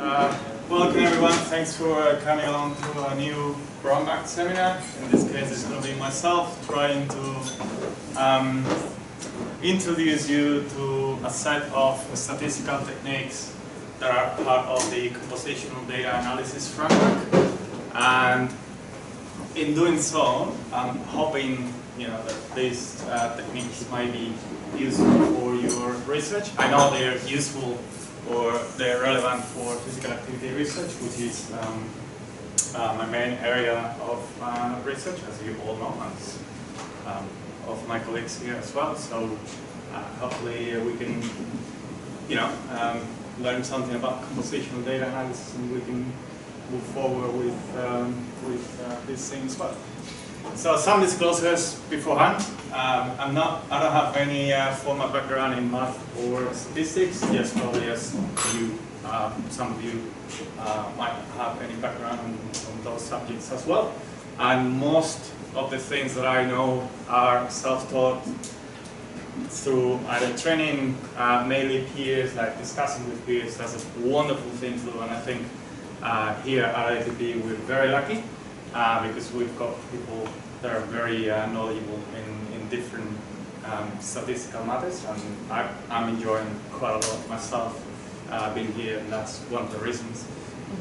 Welcome everyone. Thanks for coming along to a new Brownback seminar. In this case, it's going to be myself trying to introduce you to a set of statistical techniques that are part of the compositional data analysis framework. And in doing so, I'm hoping that these techniques might be useful for your research. I know they're useful or they're relevant for physical activity research, which is my main area of research, as you all know, and of my colleagues here as well. So hopefully we can, learn something about compositional data analysis, and we can move forward with this thing as well. So some disclosures beforehand. I don't have any formal background in math or statistics. Yes, probably as you, some of you might have any background on those subjects as well. And most of the things that I know are self-taught through either training, mainly peers, like discussing with peers. That's a wonderful thing to do, and I think here at ITP we're very lucky because we've got people that are very knowledgeable in different statistical matters, and I'm enjoying quite a lot myself being here, and that's one of the reasons.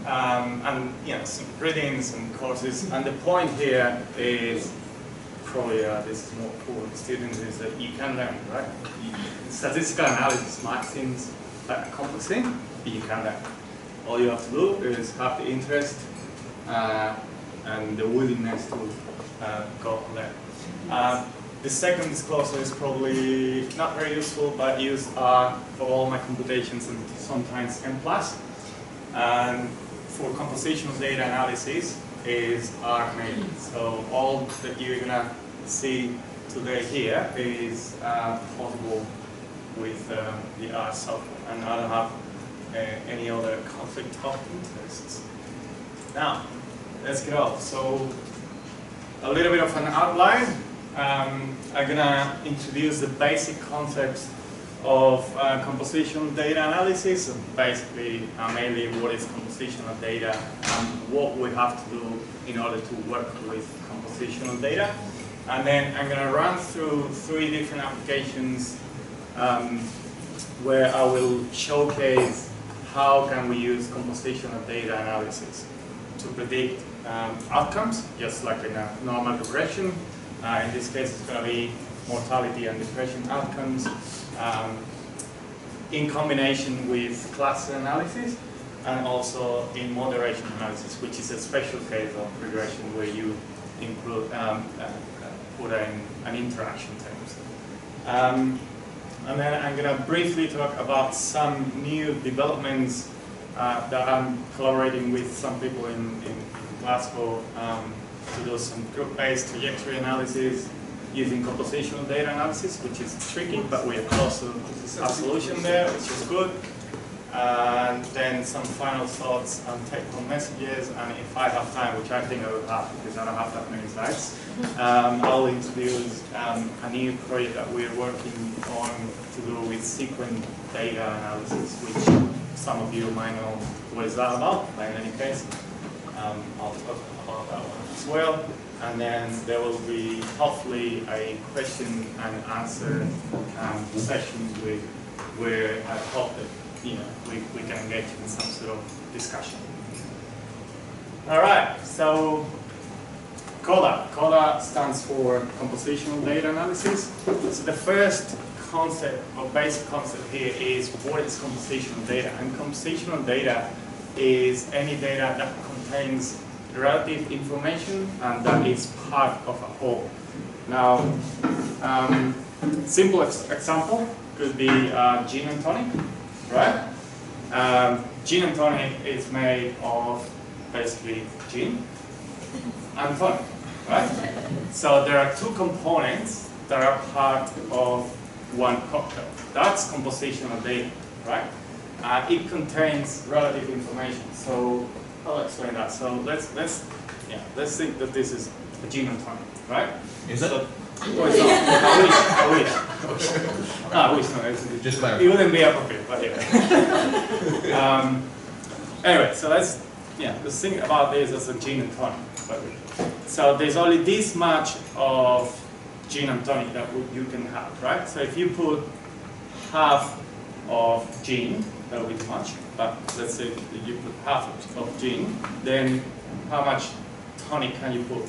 And some readings and courses, and the point here is probably this is more for students, is that you can learn, right? Statistical analysis might seem like a complex thing, but you can learn. All you have to do is have the interest and the willingness to go on there. The second disclosure is probably not very useful, but used for all my computations and sometimes M+. And for compositional data analysis is R mainly. So all that you're gonna see today here is possible with the R software, and I don't have any other conflict of interests. Now, let's get off. So, a little bit of an outline. I'm gonna introduce the basic concepts of compositional data analysis, and basically mainly what is compositional data and what we have to do in order to work with compositional data. And then I'm gonna run through 3 different applications where I will showcase how can we use compositional data analysis to predict outcomes, just like in a normal regression. In this case, it's going to be mortality and depression outcomes in combination with cluster analysis, and also in moderation analysis, which is a special case of regression where you include put in an interaction terms. And then I'm going to briefly talk about some new developments that I'm collaborating with some people in Glasgow to do some group-based trajectory analysis using compositional data analysis, which is tricky, but we have close to a solution there, which is good. And then some final thoughts and take-home messages, and if I have time, which I think I will have because I don't have that many slides, I'll introduce a new project that we're working on to do with sequence data analysis, which some of you might know what is that about, but in any case, I'll talk about that one as well. And then there will be hopefully a question and answer session where I hope that we can engage in some sort of discussion. All right, so CoDa. CoDa stands for Compositional Data Analysis. So the first concept or basic concept here is what is compositional data. And compositional data is any data that contains relative information and that is part of a whole. Now, simple example could be gin and tonic. Right? Gin and tonic is made of basically gin and tonic, right? So there are 2 components that are part of one cocktail. That's compositional data, right? It contains relative information. So I'll explain that. So let's think that this is a gin and tonic, right? Is it? Oh, it's not. I wish. No, it's just clarify. It wouldn't be appropriate, but yeah. Anyway, so let's think about this as a gene and tonic. So there's only this much of gene and tonic that you can have, right? So if you put half of gene, that would be much, but let's say that you put half of gene, then how much tonic can you put?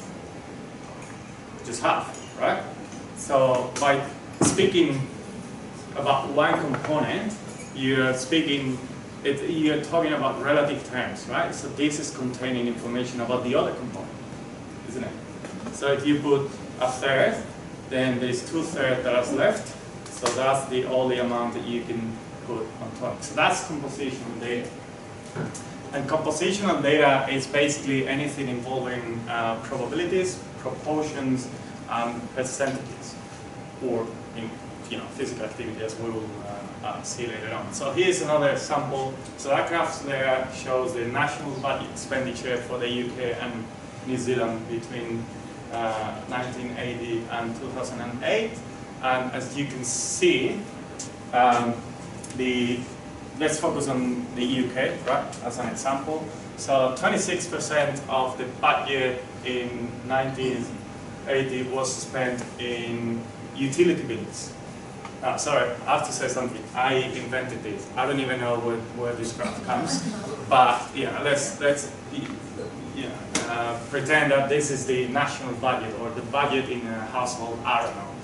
Just half, right? So by speaking about one component, you're talking about relative terms, right? So this is containing information about the other component, isn't it? So if you put a third, then there's 2/3 that is left. So that's the only amount that you can put on tonic. So that's compositional data. And compositional data is basically anything involving probabilities, proportions, and percentages, or in physical activity, as we will see later on. So here's another example. So that graph there shows the national budget expenditure for the UK and New Zealand between 1980 and 2008. And as you can see, let's focus on the UK, right, as an example. So 26% of the budget in 1980 was spent in utility bills. Sorry, I have to say something. I invented this. I don't even know where this graph comes, but let's pretend that this is the national budget or the budget in a household. I don't know,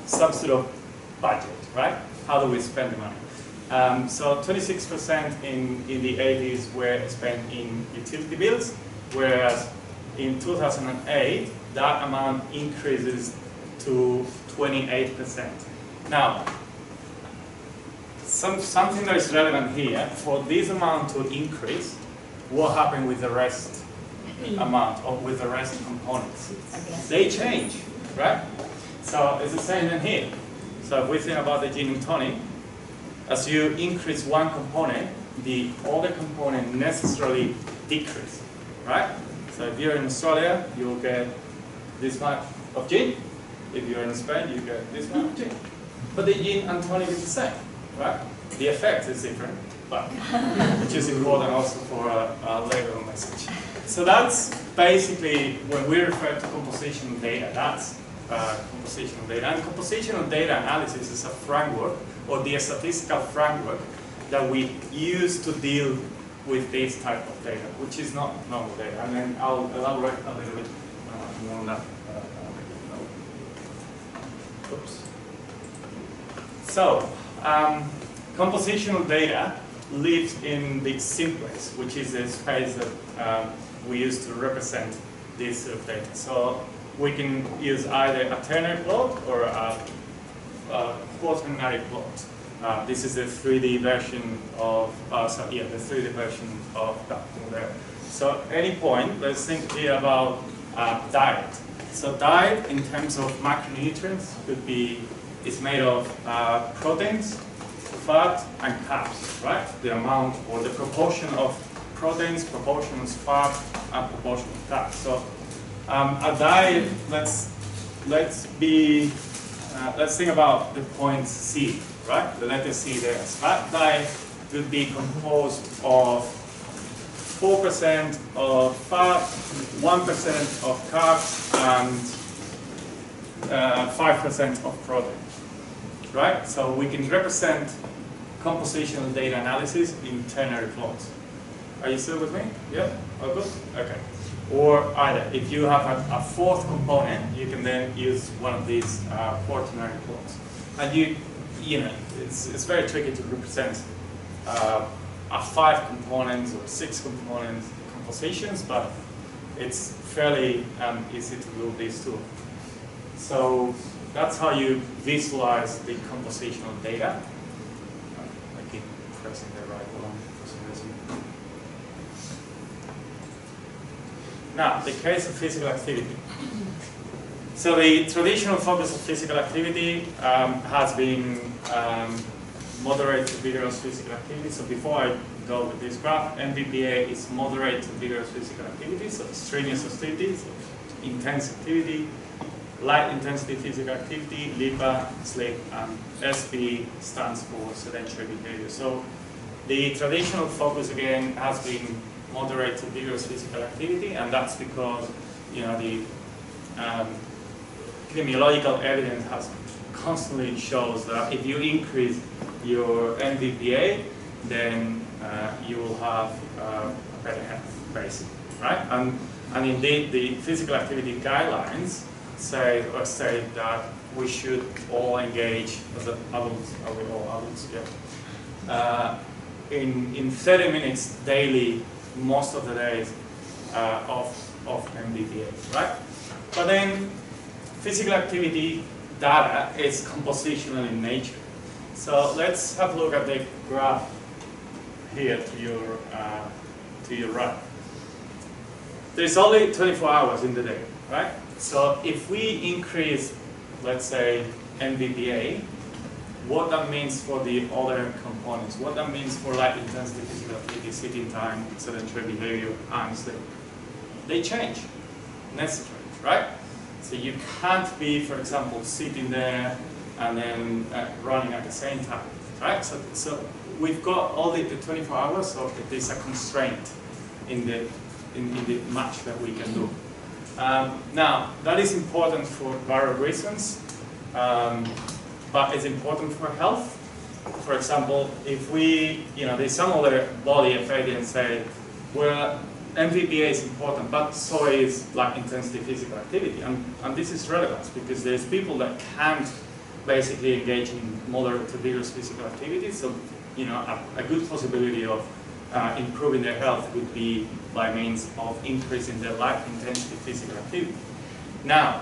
some sort of budget, right? How do we spend the money? So 26% in the 80s were spent in utility bills, whereas in 2008 that amount increases to 28%. Now, something that is relevant here, for this amount to increase, what happened with the rest amount, or with the rest components? They change, right? So it's the same in here. So if we think about the gene and tonic, as you increase one component, the other component necessarily decreases, right? So if you're in Australia, you'll get this much of gene. If you're in Spain, you get this much of gene. But the gene and tonic is the same, right? The effect is different, but which is important also for a later message. So that's basically when we refer to compositional data. That's compositional data. And compositional data analysis is a framework, or the statistical framework, that we use to deal with this type of data, which is not normal data. And then I'll elaborate a little bit more on that. Oops. So, compositional data lives in the simplex, which is the space that we use to represent this sort of data. So we can use either a ternary plot or a quaternary plot. This is the 3D version of the 3D version of that there. So any point, let's think here about diet. So diet, in terms of macronutrients, is made of proteins, fat, and carbs, right? The amount or the proportion of proteins, proportion of fat, and proportion of carbs. So a diet, let's think about the point C, right? The letter C there. So that diet would be composed of 4% of fat, 1% of carbs, and 5% of protein, right? So we can represent compositional data analysis in ternary plots. Are you still with me? Yeah? All good? Okay. Or either, if you have a fourth component, you can then use one of these quaternary plots. And it's very tricky to represent a 5 components or 6 component compositions, but it's fairly easy to do these two. So that's how you visualize the compositional data. I keep pressing the right one for some reason. Now, the case of physical activity. So the traditional focus of physical activity has been moderate to vigorous physical activity. So before I go with this graph, MVPA is moderate to vigorous physical activity, so strenuous activity, so intense activity, light intensity physical activity, LIPA, sleep, and SP stands for sedentary behavior. So The traditional focus again has been moderate to vigorous physical activity, and that's because the epidemiological evidence has constantly shows that if you increase your MVPA, then you will have better health, basically, right? And indeed, the physical activity guidelines say that we should all engage as adults. Are we all adults? Yeah. In 30 minutes daily, most of the days of MVPA, right? But then physical activity data is compositional in nature. So let's have a look at the graph here to your right. There's only 24 hours in the day, right? So if we increase, let's say, MVPA, what that means for the other components, what that means for light intensity, physical activity, sitting time, sedentary behavior, and sleep, they change necessarily, right? So you can't be, for example, sitting there and then running at the same time, right? So we've got all the 24 hours, so there's a constraint in the match that we can do. Now, that is important for various reasons, but it's important for health. For example, if we, there's some other body effect and say, well, MVPA is important, but so is light intensity physical activity. And this is relevant because there's people that can't basically engage in moderate to vigorous physical activity. So, a good possibility of improving their health would be by means of increasing their light intensity physical activity. Now,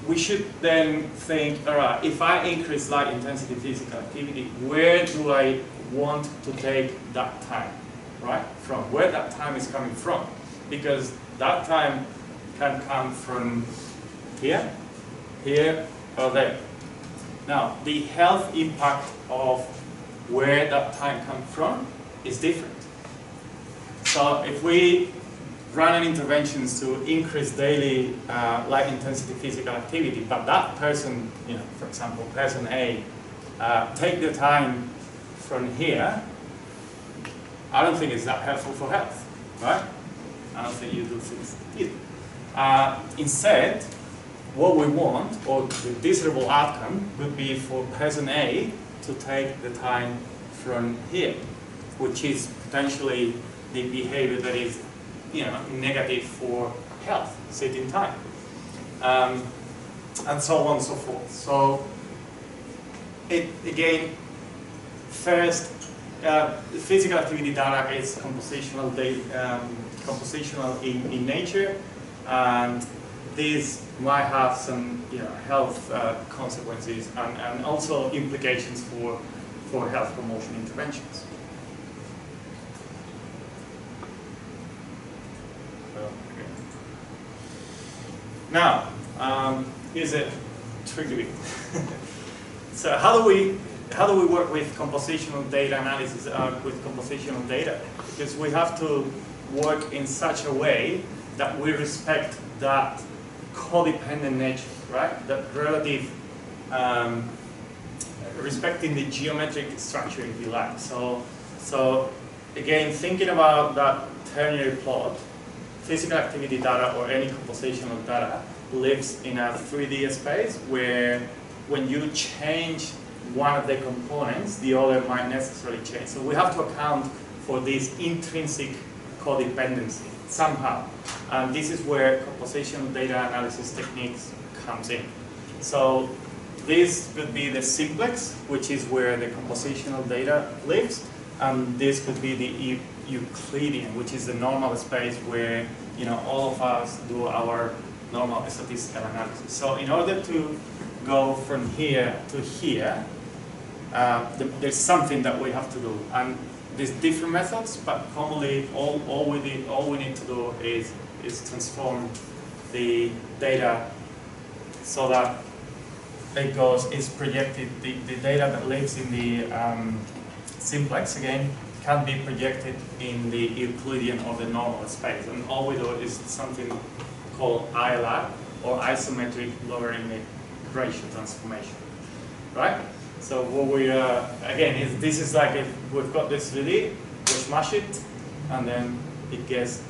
we should then think, all right, if I increase light intensity physical activity, where do I want to take that time, right? From where that time is coming from. Because that time can come from here, or there. Now, the health impact of where that time comes from is different. So if we run an interventions to increase daily light intensity physical activity, but that person, for example, person A, take the time from here, I don't think it's that helpful for health, right? I don't think you do things either. Instead, what we want, or the desirable outcome, would be for person A to take the time from here, which is potentially the behavior that is, negative for health, sitting time, and so on and so forth. So, again, first, physical activity data is compositional in nature, and these might have some health consequences and also implications for health promotion interventions. Okay. Now, here's a tricky bit. So how do we work with compositional data analysis, with compositional data? Because we have to work in such a way that we respect that codependent nature, right? That relative, respecting the geometric structure, if you like. So again, thinking about that ternary plot, physical activity data or any compositional data lives in a 3D space where when you change one of the components, the other might necessarily change. So we have to account for this intrinsic codependency somehow. And this is where compositional data analysis techniques comes in. So this could be the simplex, which is where the compositional data lives. And this could be the Euclidean, which is the normal space where all of us do our normal statistical analysis. So in order to go from here to here, there's something that we have to do. And there's different methods, but commonly all we need to do is transform the data so that it's projected, the data that lives in the simplex again can be projected in the Euclidean or the normal space. And all we do is something called ILR, or isometric logarithmic ratio transformation, right? So what we again, this is like if we've got this 3D, we smash it, and then it gets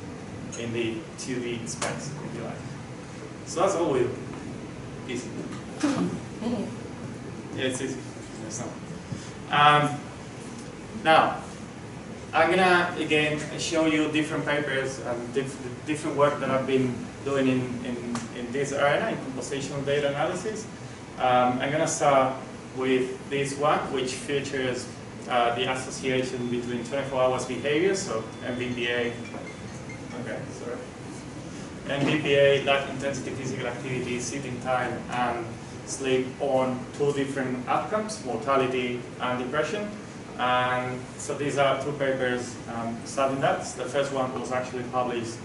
in the 2D space, if you like. So that's all we do. Easy. Yeah, it's easy. It's not. Now, I'm gonna again show you different papers and different work that I've been doing in this arena, in compositional data analysis. I'm gonna start with this one, which features the association between 24 hours behavior, so MVPA. Okay, sorry. MVPA, light intensity physical activity, sitting time, and sleep on 2 different outcomes, mortality and depression. And so these are 2 papers studying that. The first one was actually published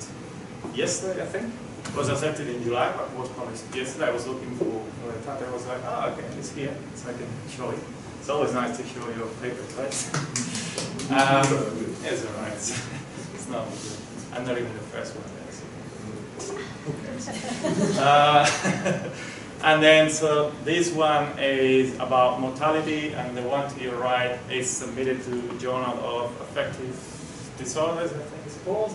yesterday, I think. It was accepted in July, but was published yesterday. I was looking for the title. I was like, oh, okay, it's here, so I can show it. It's always nice to show your papers, right? It's all right. It's not good. I'm not even the first one there, so who cares? And then, so this one is about mortality, and the one to your right is submitted to Journal of Affective Disorders, I think it's called,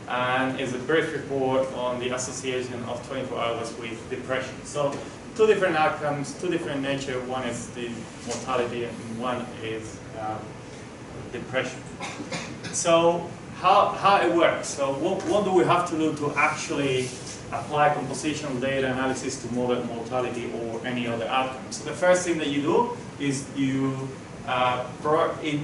and is a brief report on the association of 24 hours with depression. So 2 different outcomes, 2 different nature. One is the mortality, and one is depression. So how it works? So what do we have to do to actually apply compositional data analysis to model mortality or any other outcome? So the first thing that you do is you broke the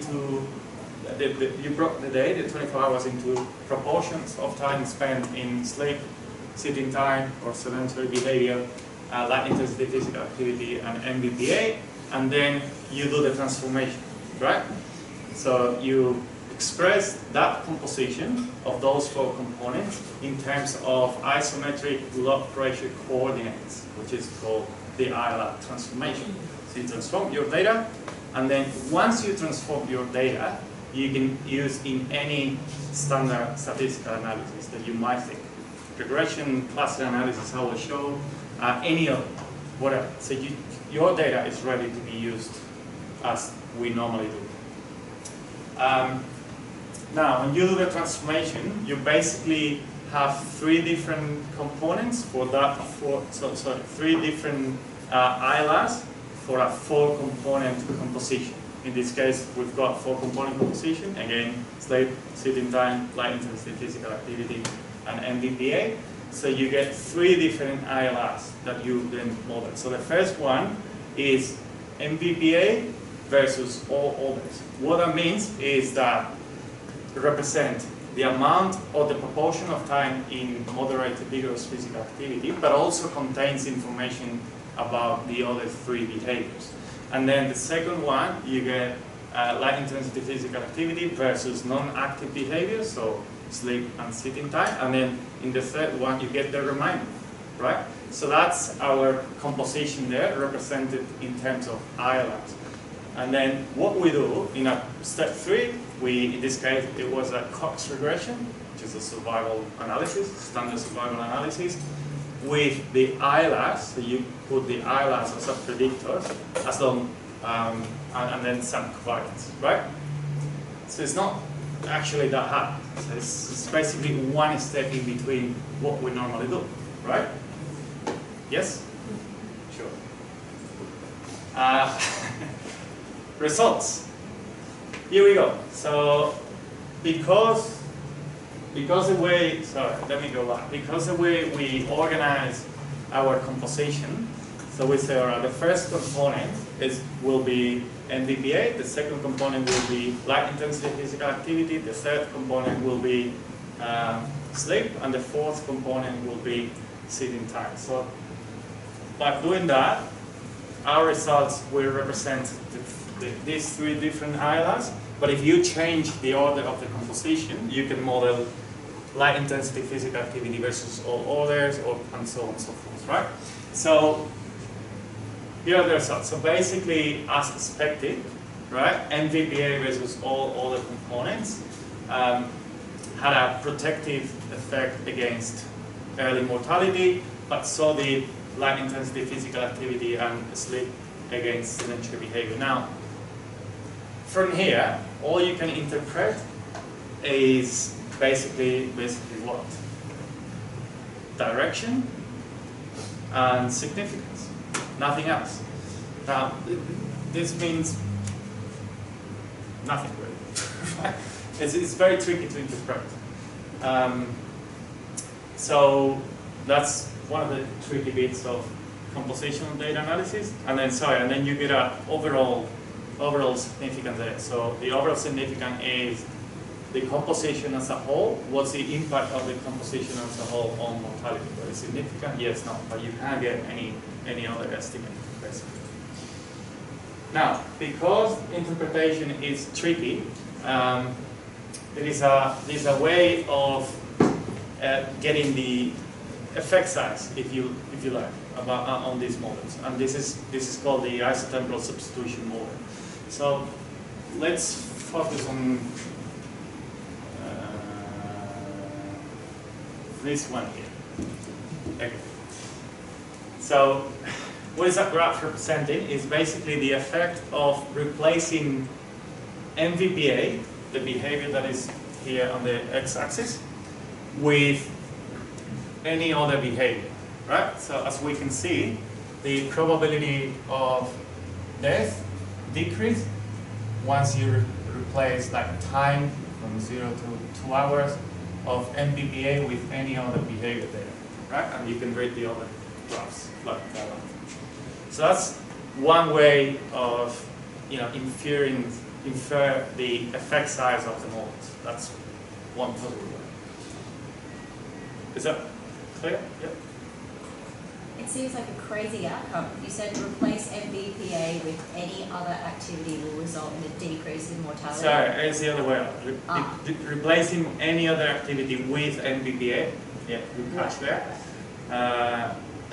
day, the 24 hours, into proportions of time spent in sleep, sitting time, or sedentary behavior, light intensity physical activity, and MVPA, and then you do the transformation, right? So you express that composition of those 4 components in terms of isometric log ratio coordinates, which is called the ILR transformation. So you transform your data, and then once you transform your data, you can use in any standard statistical analysis that you might think. Regression, cluster analysis, I will show, any of whatever. So your data is ready to be used as we normally do. Now, when you do the transformation, you basically have 3 different components for that. 3 different ILRs for a 4-component composition. In this case, we've got 4-component composition. Again, sleep, sitting time, light intensity physical activity, and MVPA. So you get 3 different ILRs that you then model. So the first one is MVPA versus all others. What that means is that represent the amount or the proportion of time in moderate to vigorous physical activity, but also contains information about the other 3 behaviors. And then the second one, you get light intensity physical activity versus non-active behaviors, so sleep and sitting time. And then in the third one, you get the remainder, right? So that's our composition there, represented in terms of ILRs. And then what we do in a step 3, in this case, it was a Cox regression, which is a survival analysis, standard survival analysis, with the ILRs. So you put the ILRs as a predictor, as long, and then some covariance, right? So it's not actually that hard. So it's basically one step in between what we normally do, right? Yes? Sure. Results. Here we go. So because the way, sorry, let me go back. Because the way we organize our composition, so we say, all right, the first component will be MVPA, the second component will be light intensity physical activity, the third component will be sleep, and the fourth component will be sitting time. So by doing that, our results will represent these 3 different ILRs, but if you change the order of the composition, you can model light intensity physical activity versus all others, and so on and so forth, right? So here are the results. So basically, as expected, right, MVPA versus all other components had a protective effect against early mortality, but so did light intensity physical activity and sleep against sedentary behavior. Now, from here, all you can interpret is basically what? Direction and significance, nothing else. Now, this means nothing really. It's very tricky to interpret. So that's one of the tricky bits of compositional data analysis. And then you get an overall significance there. So the overall significance is the composition as a whole. What's the impact of the composition as a whole on mortality? Very significant? Yes, no. But you can't get any other estimate, basically. Now, because interpretation is tricky, there is a way of getting the effect size, if you like, on these models, and this is called the isotemporal substitution model. So let's focus on this one here. Okay. So what is that graph representing? Is basically the effect of replacing MVPA, the behavior that is here on the x-axis, with any other behavior, right? So as we can see, the probability of death decrease once you replace like time from 0 to 2 hours of MVPA with any other behavior there, right? And you can read the other graphs like that one. So that's one way of, infer the effect size of the models. That's one possible way. Is that clear? Yep. It seems like a crazy outcome. You said replace MVPA with any other activity will result in a decrease in mortality. Sorry, it's the other way around. Replacing any other activity with MVPA, yeah, good catch there,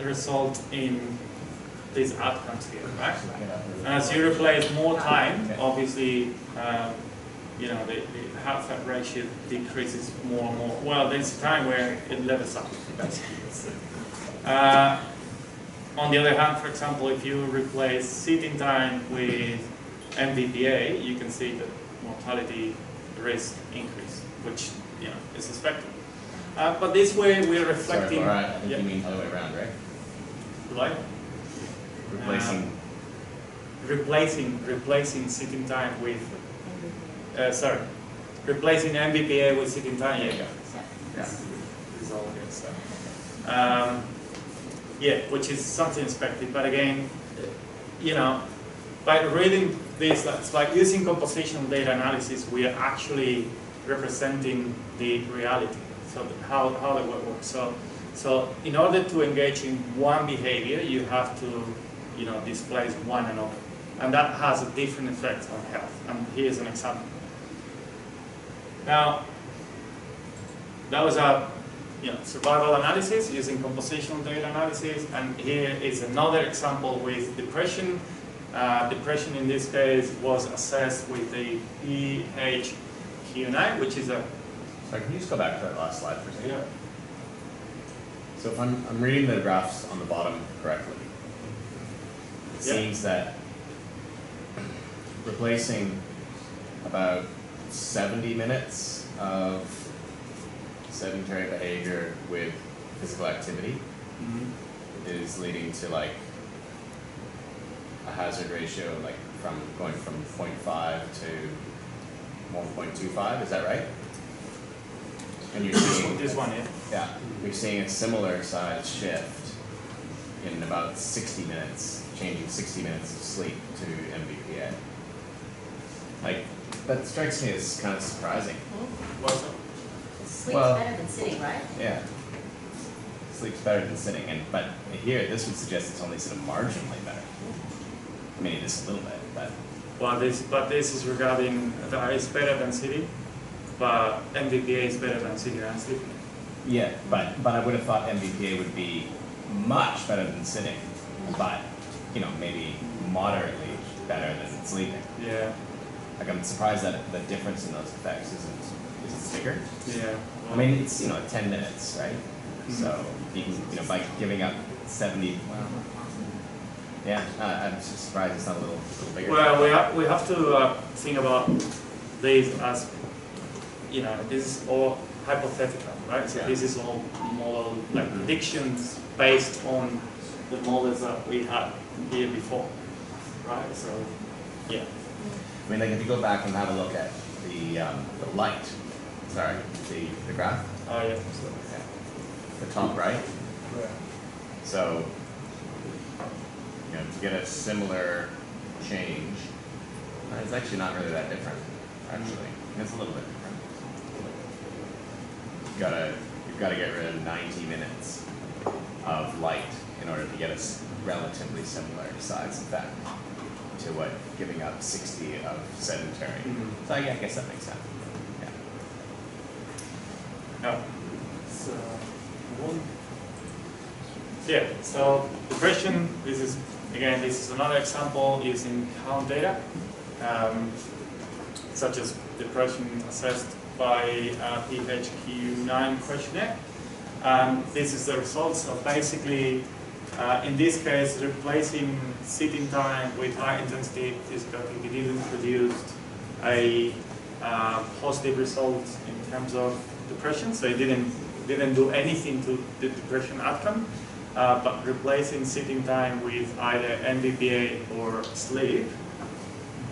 result in these outcomes here, right? And as you replace more time, obviously, the heart-fat ratio decreases more and more. Well, there's a time where it levels up. On the other hand, for example, if you replace sitting time with MVPA, you can see that mortality risk increase, which is expected. But this way we're reflecting. Sorry, I think you mean the other way around, right? Right? Replacing sitting time with. Replacing MVPA with sitting time. Yeah. It's all good stuff. Which is something expected. But again, by reading this, it's like using compositional data analysis, we are actually representing the reality. So how the work works. So in order to engage in one behavior, you have to displace one another, and that has a different effect on health. And here's an example. Now, that was a survival analysis using compositional data analysis, and here is another example with depression. Depression in this case was assessed with the PHQ-9, which is a. Sorry, can you just go back to that last slide for a second? Yeah. So if I'm reading the graphs on the bottom correctly, it seems that replacing about 70 minutes of sedentary behavior with physical activity is leading to like a hazard ratio like from going from 0.5 to 1.25, is that right? And you're seeing this one, yeah, you're seeing a similar size shift in about 60 minutes, changing 60 minutes of sleep to MVPA. Like, that strikes me as kind of surprising. What's up? Sleep's better than sitting, right? Yeah. Sleep's better than sitting, but here, this would suggest it's only sort of marginally better. I mean, just a little bit, but. Well, this is regarding that it's better than sitting, but MVPA is better than sitting and sleeping. Yeah, but I would have thought MVPA would be much better than sitting, but maybe moderately better than sleeping. Yeah. Like, I'm surprised that the difference in those effects isn't bigger. Yeah. I mean, it's 10 minutes, right? So you can by giving up 70. Yeah, I'm just surprised it's not a little bigger. Well, we have to think about this as, you know, this is all hypothetical, right? So Yeah. this is all model, like predictions based on the models that we had here before, right? So, yeah. I mean, like if you go back and have a look at the light, sorry, the graph, Oh, yeah. the top right. Yeah. So, you know, to get a similar change, it's actually not really that different. Actually, it's a little bit different. You've got to get rid of 90 minutes of light in order to get a relatively similar size effect to what giving up 60 of sedentary. Mm-hmm. So yeah, I guess that makes sense. Yeah. No. So, yeah, so depression, this is another example using count data, such as depression assessed by a PHQ-9 questionnaire. This is the result. So basically, in this case, replacing sitting time with high intensity physical activity didn't produce a positive result in terms of depression. So it didn't do anything to the depression outcome. But replacing sitting time with either MBPA or sleep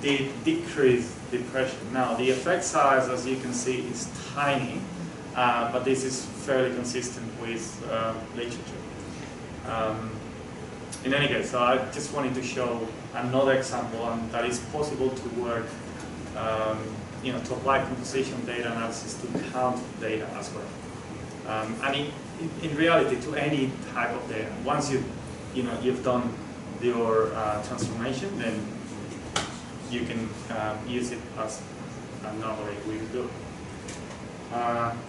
did decrease depression. Now, the effect size, as you can see, is tiny, but this is fairly consistent with literature. In any case, so I just wanted to show another example that it's possible to work, you know, to apply compositional data analysis to count data as well. And in reality, to any type of data. Once you've done your transformation, then you can use it as normally we do.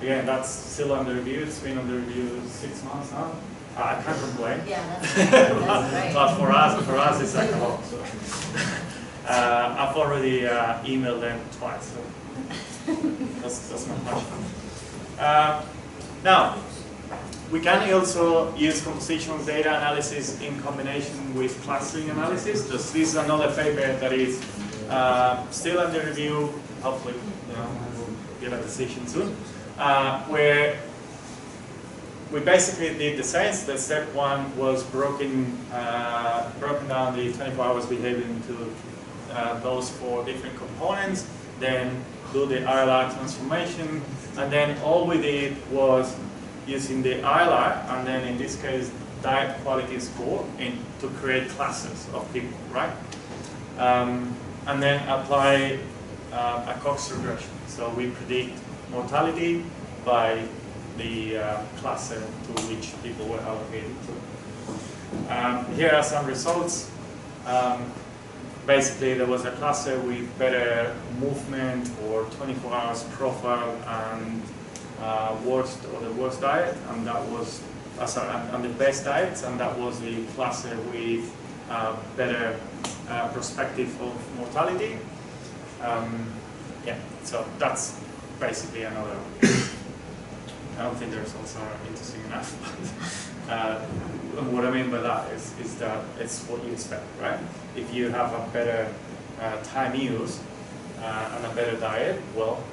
Again, that's still under review. It's been under review 6 months now. I can't complain. Yeah, that's great. But for us, it's like a lot. So. I've already emailed them twice, so that's not much. Now, we can also use compositional data analysis in combination with clustering analysis. This is another paper that is still under review. Hopefully, we'll get a decision soon. Where we basically did the same. The step one was broken down the 24 hours behavior into those 4 different components. Then do the ILR transformation, and then all we did was using the ILR, and then in this case, diet quality score, to create classes of people, right? And then apply a Cox regression. So we predict mortality by the cluster to which people were allocated to. Here are some results. Basically, there was a cluster with better movement or 24 hours profile and the worst diet, and that was and the best diets, and that was the cluster with better perspective of mortality. Yeah, so that's basically another. I don't think the results are interesting enough. What I mean by that is that it's what you expect, right? If you have a better time use and a better diet, well,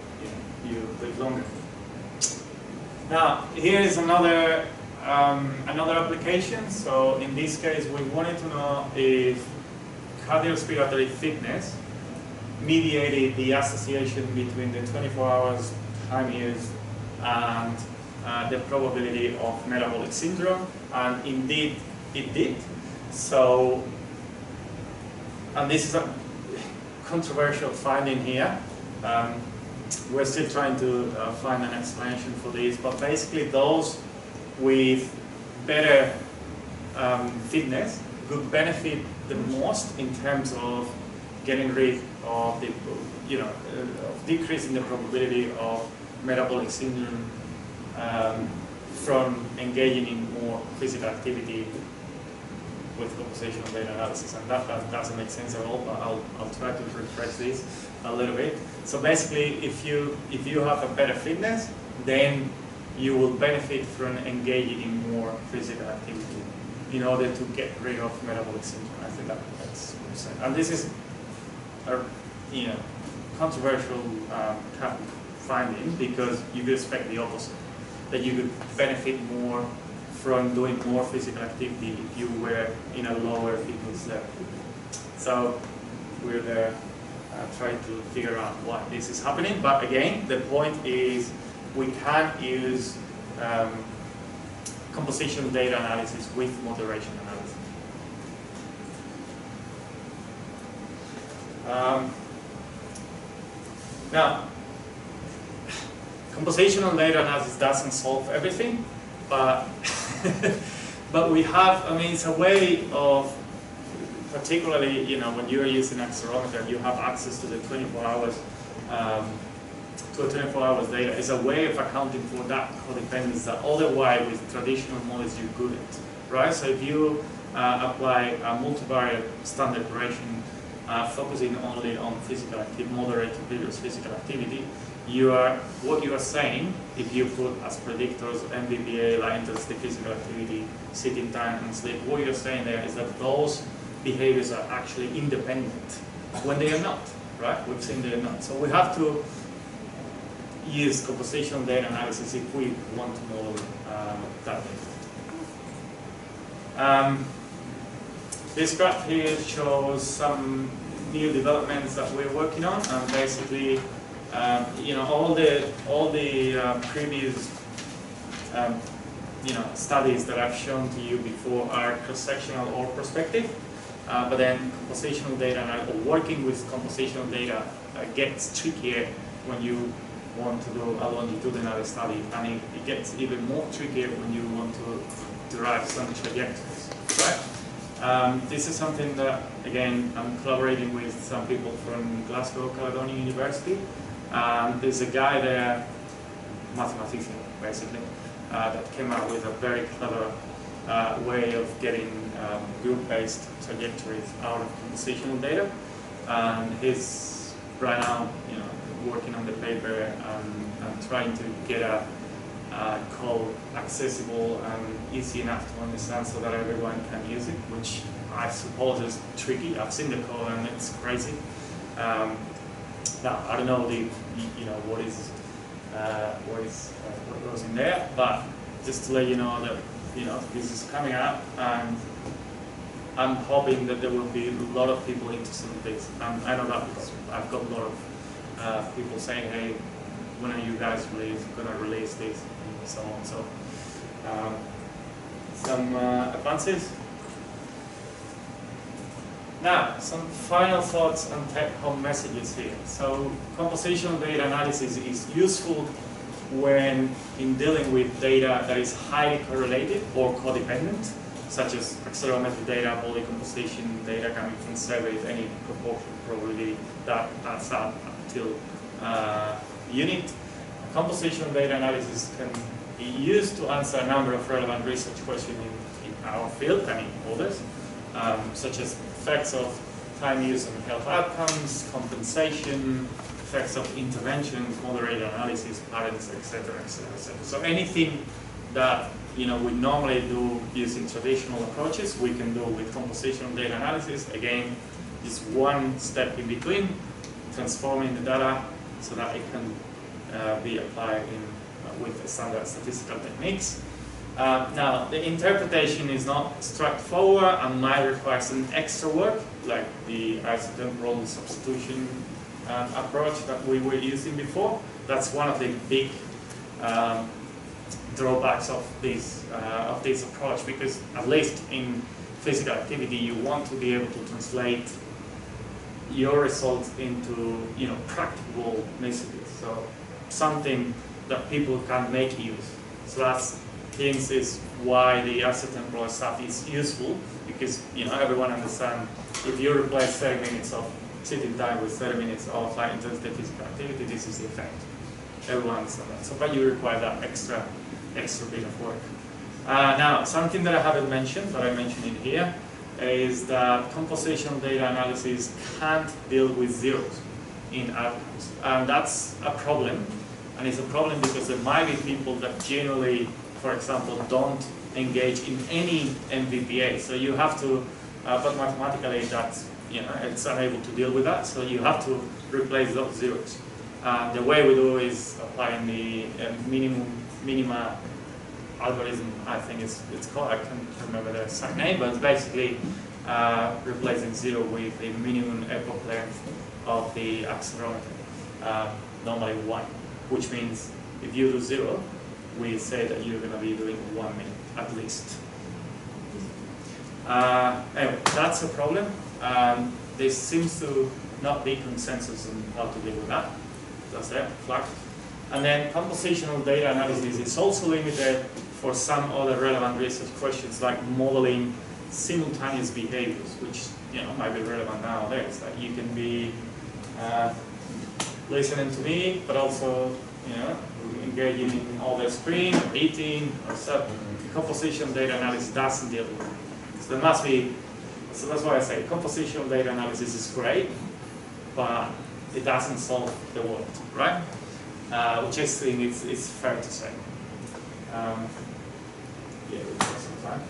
you live longer. Now, here is another application. So in this case, we wanted to know if cardiorespiratory fitness mediated the association between the 24 hours time use and the probability of metabolic syndrome, and indeed it did. So, and this is a controversial finding here. We're still trying to find an explanation for this, but basically those with better fitness could benefit the most in terms of getting rid of the, of decreasing the probability of metabolic syndrome from engaging in more physical activity with compositional data analysis, and that doesn't make sense at all. But I'll try to refresh this a little bit. So basically, if you have a better fitness, then you will benefit from engaging in more physical activity. in order to get rid of metabolic syndrome. I think that's what I'm saying. And this is a controversial kind of finding, because you could expect the opposite, that you could benefit more from doing more physical activity if you were in a lower fitness level. So we're there trying to figure out why this is happening. But again, the point is we can use compositional data analysis with moderation analysis. Now, compositional data analysis doesn't solve everything, but but we have, I mean, it's a way of, particularly, when you're using accelerometer, you have access to the 24 hours, to a 24 hours data. It's a way of accounting for that codependence that otherwise with traditional models you couldn't, right? So if you apply a multivariate standard regression focusing only on physical activity, moderate to previous physical activity, what you are saying, if you put as predictors MBPA, line intensity, physical activity, sitting time, and sleep, what you're saying there is that those behaviors are actually independent when they are not, right? We've seen they are not. So we have to use compositional data analysis if we want to model that data. This graph here shows some new developments that we're working on, and basically, all the previous studies that I've shown to you before are cross-sectional or prospective, but then compositional data or working with compositional data gets trickier when you want to do a longitudinal study, and it gets even more trickier when you want to derive some trajectories, right? This is something that, again, I'm collaborating with some people from Glasgow Caledonian University. There's a guy there, mathematician basically, that came up with a very clever way of getting group-based trajectories out of compositional data. And he's right now, working on the paper and trying to get a code accessible and easy enough to understand so that everyone can use it, which I suppose is tricky. I've seen the code and it's crazy. Now I don't know what goes in there, but just to let you know that this is coming up, and I'm hoping that there will be a lot of people interested in this. I know that because I've got a lot of people saying, hey, when are you guys going to release this, and so on. So some advances. Now, some final thoughts and take-home messages here. So compositional data analysis is useful when in dealing with data that is highly correlated or codependent, such as accelerometric data, body composition data coming from surveys, any proportion probability that adds up till unit. Compositional data analysis can be used to answer a number of relevant research questions in our field and in others, such as effects of time use on health outcomes, compensation, effects of interventions, moderated analysis, patterns, etc., etc., etc. So anything that we normally do using traditional approaches, we can do with compositional data analysis. Again, just one step in between, transforming the data so that it can be applied with standard statistical techniques. Now, the interpretation is not straightforward and might require some extra work, like the isotemporal substitution approach that we were using before. That's one of the big drawbacks of this approach, because at least in physical activity, you want to be able to translate your results into practicable messages, so something that people can make use. So that's things is why the isotemporal stuff is useful, because everyone understands if you replace 30 minutes of sitting time with 30 minutes of high intensity physical activity, this is the effect. Everyone understands that. So, but you require that extra bit of work. Now, something that I haven't mentioned, but I mentioned in here, is that compositional data analysis can't deal with zeros in outcomes. And that's a problem. And it's a problem because there might be people that generally, for example, don't engage in any MVPA. So you have to, but mathematically that's, it's unable to deal with that. So you have to replace those zeros. The way we do is applying the minima algorithm, I think it's called, I can't remember the exact name, but it's basically replacing 0 with the minimum epoch length of the accelerometer, normally 1, which means if you do 0, we say that you're going to be doing 1 minute at least. Anyway, that's a problem. There seems to not be consensus on how to deal with that. That's it, flag. And then compositional data analysis is also limited for some other relevant research questions like modeling simultaneous behaviors, which might be relevant nowadays. Like you can be listening to me, but also engaging in all the screen, or eating, or stuff. Compositional data analysis doesn't deal with it. So there must be. So that's why I say compositional data analysis is great, but it doesn't solve the world, right? Which I think it's fair to say. Yeah, we've got some time.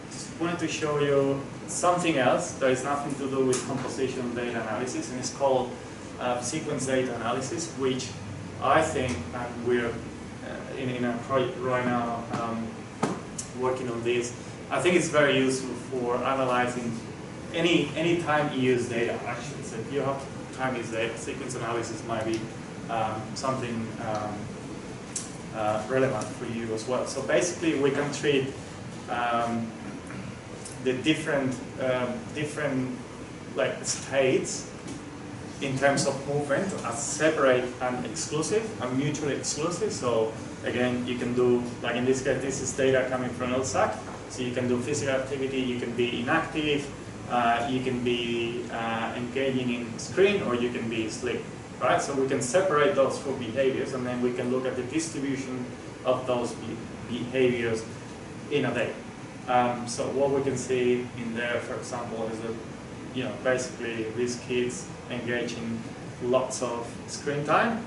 Just wanted to show you something else that has nothing to do with compositional data analysis, and it's called sequence data analysis, which I think, and we're in a project right now working on this. I think it's very useful for analyzing any time you use data, actually. So if you have time use data, sequence analysis might be something relevant for you as well. So basically we can treat the different like states in terms of movement as separate and exclusive and mutually exclusive. So again, you can do, like in this case, this is data coming from LSAC. So you can do physical activity, you can be inactive, you can be engaging in screen, or you can be asleep, right? So we can separate those four behaviors, and then we can look at the distribution of those behaviors in a day. So what we can see in there, for example, is that basically these kids engage in lots of screen time.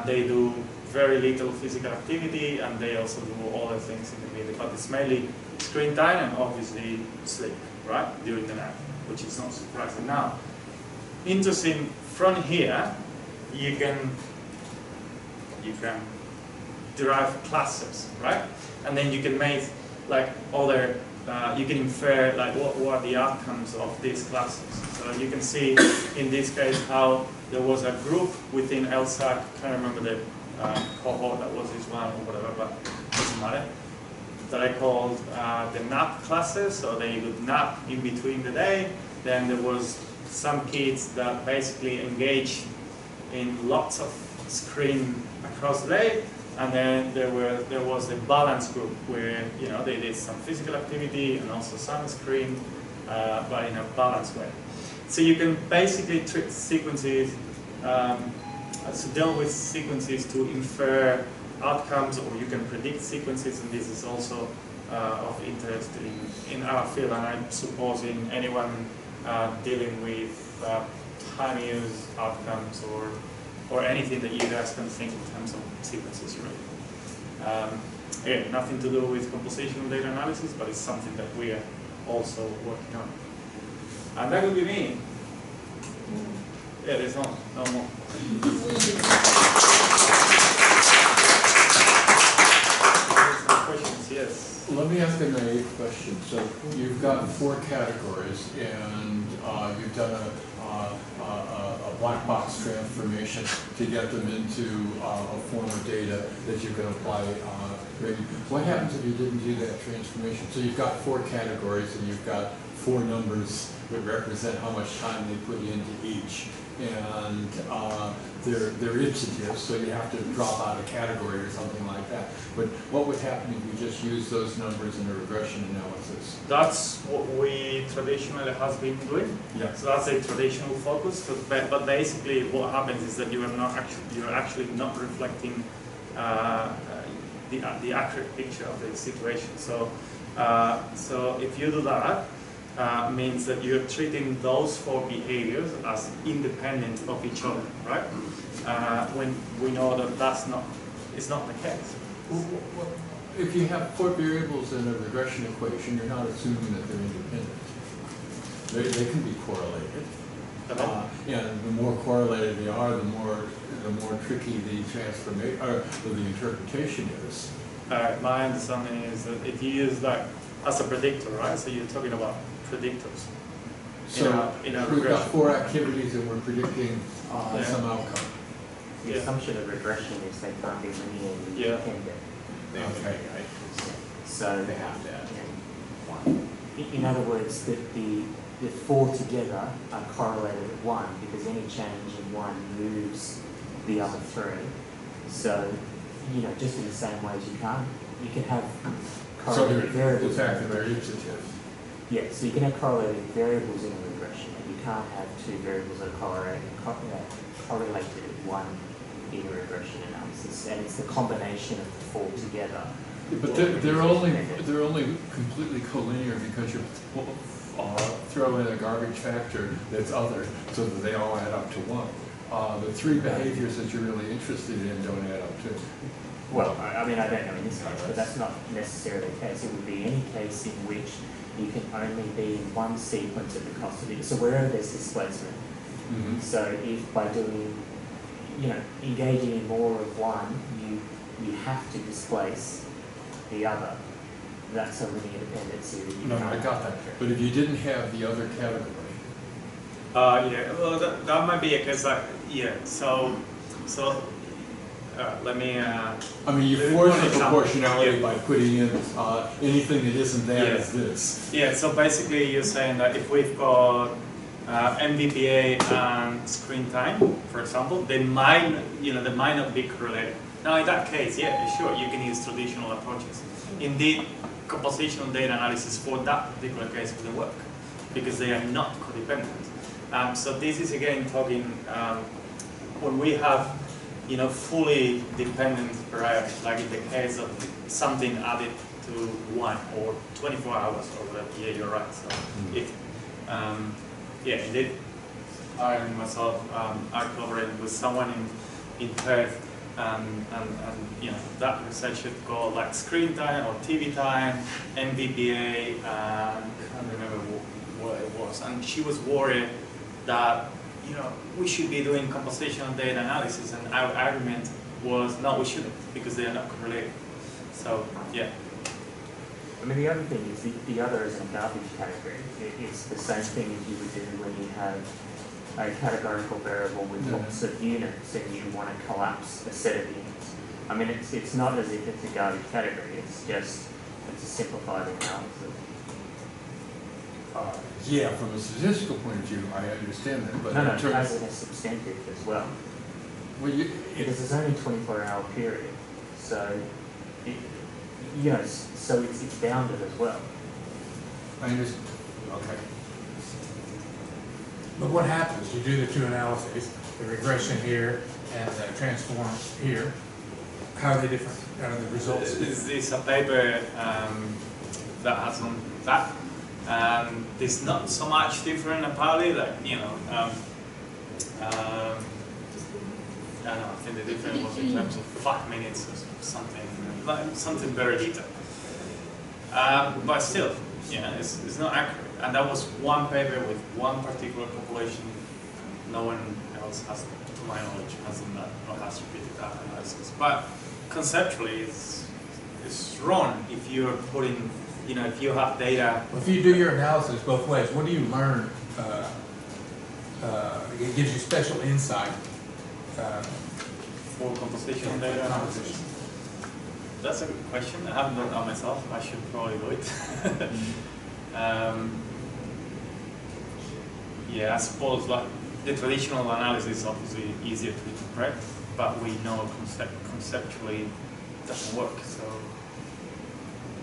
They do very little physical activity, and they also do other things in the middle. But it's mainly screen time and obviously sleep, right, during the night, which is not surprising. Now, interesting, from here, you can derive clusters, right? And then you can make like other, you can infer like what are the outcomes of these clusters. So you can see in this case how there was a group within LSAC, I can't remember the cohort that was this one or whatever, but it doesn't matter, that I called the nap classes, so they would nap in between the day. Then there was some kids that basically engage in lots of screen across the day, and then there was the balance group where they did some physical activity and also some screen, but in a balanced way. So you can basically treat sequences, to deal with sequences to infer outcomes, or you can predict sequences, and this is also of interest in our field, and I suppose in anyone dealing with time use outcomes or anything that you guys can think in terms of sequences, really. Again, nothing to do with compositional data analysis, but it's something that we are also working on. And that would be me. Yeah, there's no more. Questions, yes. Let me ask a naive question. So you've got 4 categories, and you've done a black box transformation to get them into a form of data that you can apply. What happens if you didn't do that transformation? So you've got 4 categories, and you've got 4 numbers that represent how much time they put into each. And they're iterative, so you have to drop out a category or something like that. But what would happen if you just use those numbers in a regression analysis? That's what we traditionally have been doing. Yeah. So that's a traditional focus. But basically, what happens is that you're actually not reflecting the accurate picture of the situation. So if you do that, means that you're treating those 4 behaviors as independent of each other, right? When we know that it's not the case. if you have 4 variables in a regression equation, you're not assuming that they're independent. They can be correlated. And the more correlated they are, the more tricky the transformation or the interpretation is. My understanding is that if you use that as a predictor, right? So you're talking about predictors. So in a we've got regression. 4 activities and we're predicting some outcome. The Yeah. assumption of regression is they can't be linearly Yeah. dependent. They have to be, Okay. right? So, They have to add yeah. one. In other words, that the 4 together are correlated with 1 because any change in 1 moves the other 3. So, just in the same ways you can have So correlated in variables. fact, they're ipsative. Yeah, so you can have correlated variables in a regression, and you can't have 2 variables that are correlated with 1 in a regression analysis. And it's the combination of the 4 together. But they're only completely collinear because you throw in a garbage factor that's other, so that they all add up to 1. The 3 behaviors that you're really interested in don't add up to. Well, I don't know in this case, but that's not necessarily the case. It would be any case in which you can only be in one sequence at the cost of it. So wherever there's displacement. Mm-hmm. So if by doing, engaging in more of one, you have to displace the other. That's a linear dependency that you No, can't I got that. But if you didn't have the other category, Yeah, well, that might be a case like, so let me, I mean, you Let me force put an the example. proportionality Yeah. by putting in anything that isn't that Yeah. is this. yeah, so basically you're saying that if we've got MVPA and screen time, for example, they might not be correlated. Now in that case, sure, you can use traditional approaches. Indeed, compositional data analysis for that particular case wouldn't work because they are not codependent. So this is again talking when we have fully dependent varieties, like in the case of something added to 1 or 24 hours or whatever. Yeah, you're right. So if indeed, I and myself are collaborating with someone in Perth, and that research should go like screen time or TV time, MVPA, I can't remember what it was, and she was worried that we should be doing compositional data analysis, and our argument was no, we shouldn't because they are not correlated. So yeah. I mean, the other thing is the other is a garbage category. It's the same thing as you would do when you have a categorical variable with lots of units and you want to collapse a set of units. I mean, it's not as if it's a garbage category. It's a simplified analysis. Yeah, from a statistical point of view, I understand that, but No, in terms as a substantive as well. well, Because there's only a 24-hour period, so so it's bounded as well. I understand. Okay. But what happens? You do the 2 analyses, the regression here and the transform here. How are they different? How are the results? It's a paper that has on that. It's not so much different apparently, like, I don't know, I think the difference was in terms of 5 minutes or something, like something very detailed. But still, it's not accurate. And that was one paper with one particular population. No one else has, to my knowledge, has done that or has repeated that analysis. But conceptually, it's wrong if you're putting, if you have data. Well, if you do your analysis both ways, what do you learn? It gives you special insight. For compositional data analysis? That's a good question. I haven't done that myself. I should probably do it. I suppose like the traditional analysis is obviously easier to interpret, but we know conceptually it doesn't work. So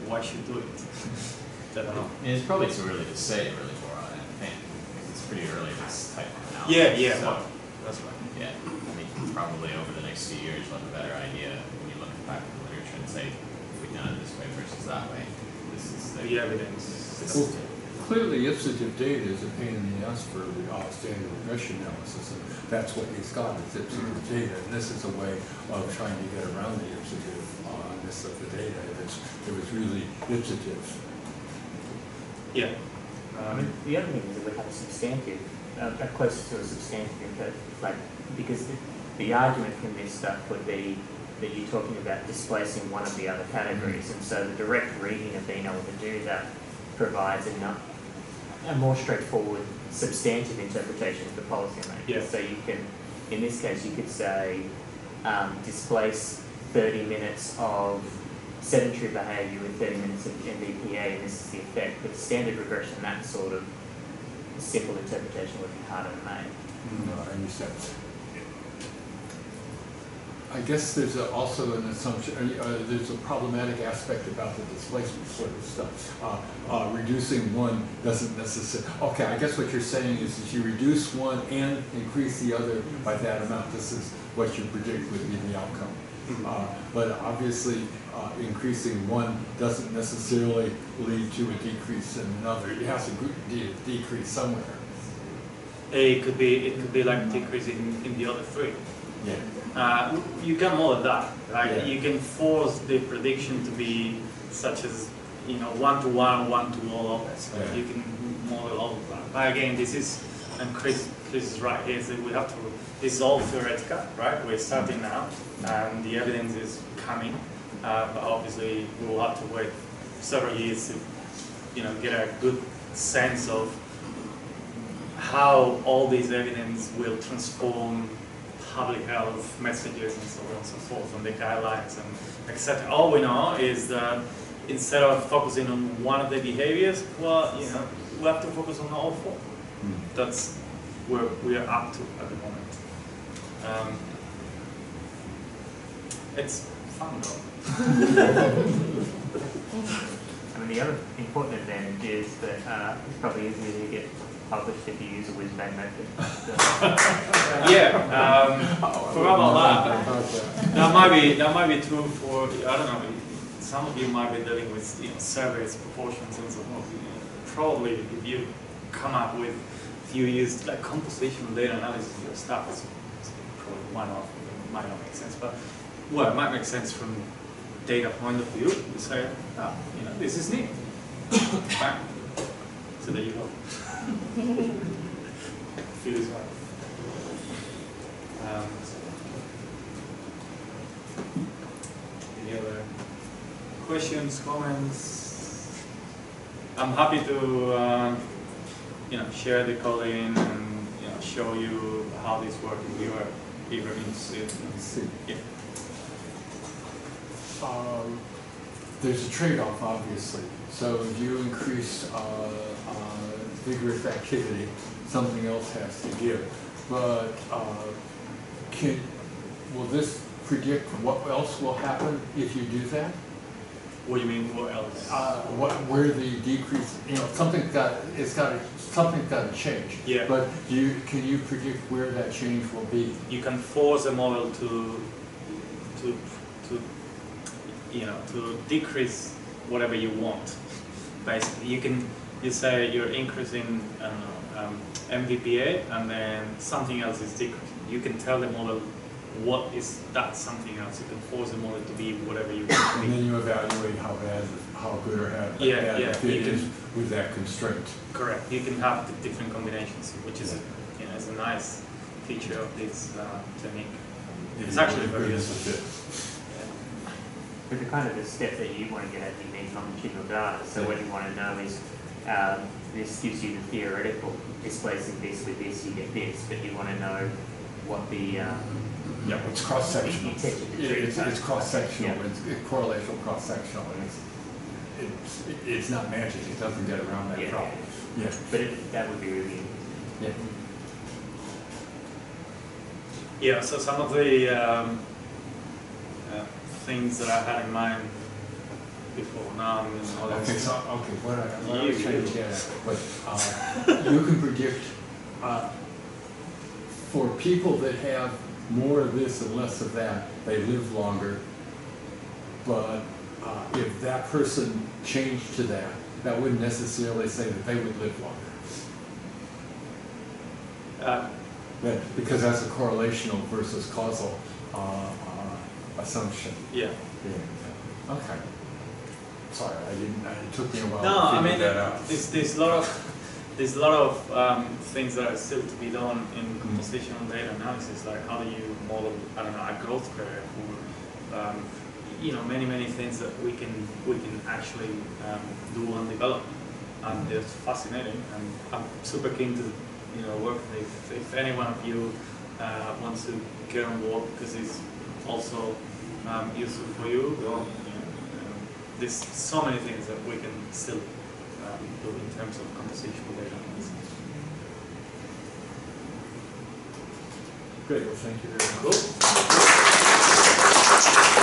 why should do it? I don't know. It's probably too early to say really more on that thing, because it's pretty early this type of analysis. Yeah, So, well, that's right. yeah, I mean, probably over the next few years we'll have a better idea when you look back at the literature and say, if we've done it this way versus that way, this is the evidence. Well, clearly, ipsative data is a pain in the ass for standard regression analysis, and that's what he's got, is ipsative data, and this is a way of trying to get around the ipsative correctness of the data. It was really iterative. Yeah. I mean, the other thing is that we have a substantive, closer to a substantive, but like, because the argument from this stuff would be that you're talking about displacing one of the other categories, and so the direct reading of being able to do that provides a more straightforward substantive interpretation of the policy maker. Yeah. So you can, in this case, you could say displace 30 minutes of sedentary behaviour with 30 minutes of MBPA, and this is the effect. But standard regression, that sort of simple interpretation would be harder to make. No, I understand. I guess there's also an assumption, there's a problematic aspect about the displacement sort of stuff. Reducing one doesn't necessarily, okay, I guess what you're saying is if you reduce one and increase the other by that amount, this is what you predict would be the outcome. But obviously, increasing one doesn't necessarily lead to a decrease in another. It has to decrease somewhere. It could be like decreasing in the other three. Yeah. You can model that, right? Yeah. You can force the prediction to be such as, 1-to-1, 1-to-all of this. Right? Yeah. You can model all of that. But again, this is, and Chris is right here, so we have to, this is all theoretical, right? We're starting now, and the evidence is coming, but obviously we will have to wait several years to, get a good sense of how all this evidence will transform public health messages and so on and so forth, and the guidelines and etc. All we know is that instead of focusing on one of the behaviors, well, we have to focus on all four. That's where we are up to at the moment. It's fun though. I mean, the other important advantage is that it's probably easier to get published if you use a whiz-bang method. Forgot about that. That might be true for, I don't know, some of you might be dealing with surveys, proportions, and so on. Probably if you come up with, if you use like compositional data analysis in your stuff, it's probably might not make sense. But well, it might make sense from data point of view. You say, this is neat. Bang. So there you go. Feels right. Any other questions, comments? I'm happy to share the coding and show you how this works if you are ever interested. Yeah. There's a trade-off, obviously. So if you increase vigorous activity, something else has to give. But will this predict what else will happen if you do that? What do you mean? What else? Where the decrease? Something's got to change. Yeah. But can you predict where that change will be? You can force a model to decrease whatever you want. Basically, you say you're increasing MVPA, and then something else is decreasing. You can tell the model what is that something else. You can force the model to be whatever you want to be. And then you evaluate how good or bad it is with that constraint. Correct. You can have the different combinations, which is is a nice feature of this technique. It's actually very useful. But the kind of the step that you want to get at, you need longitudinal data. So what you want to know is this gives you the theoretical displacing this with this, you get this, but you want to know what the it's cross-sectional. It's cross-sectional. Yeah. It's correlational cross-sectional, and it's not magic. It doesn't get around that problem. Yeah. But that would be really. Yeah. So some of the things that I had in mind before now. What I was trying to get at, but you can predict for people that have more of this and less of that, they live longer. But if that person changed to that, that wouldn't necessarily say that they would live longer. Because that's a correlational versus causal assumption. Yeah. Okay. Sorry, it took me a while No, to I figure mean, that out. there's a lot of things that are still to be done in compositional data analysis, like how do you model, I don't know, a growth curve, or you know, many things that we can actually do and develop, and it's fascinating, and I'm super keen to, you know, work with it. If any one of you wants to get on board, because it's also useful for you, well, you know, there's so many things that we can still do in terms of compositional data analysis. Great, well, thank you very much. Cool.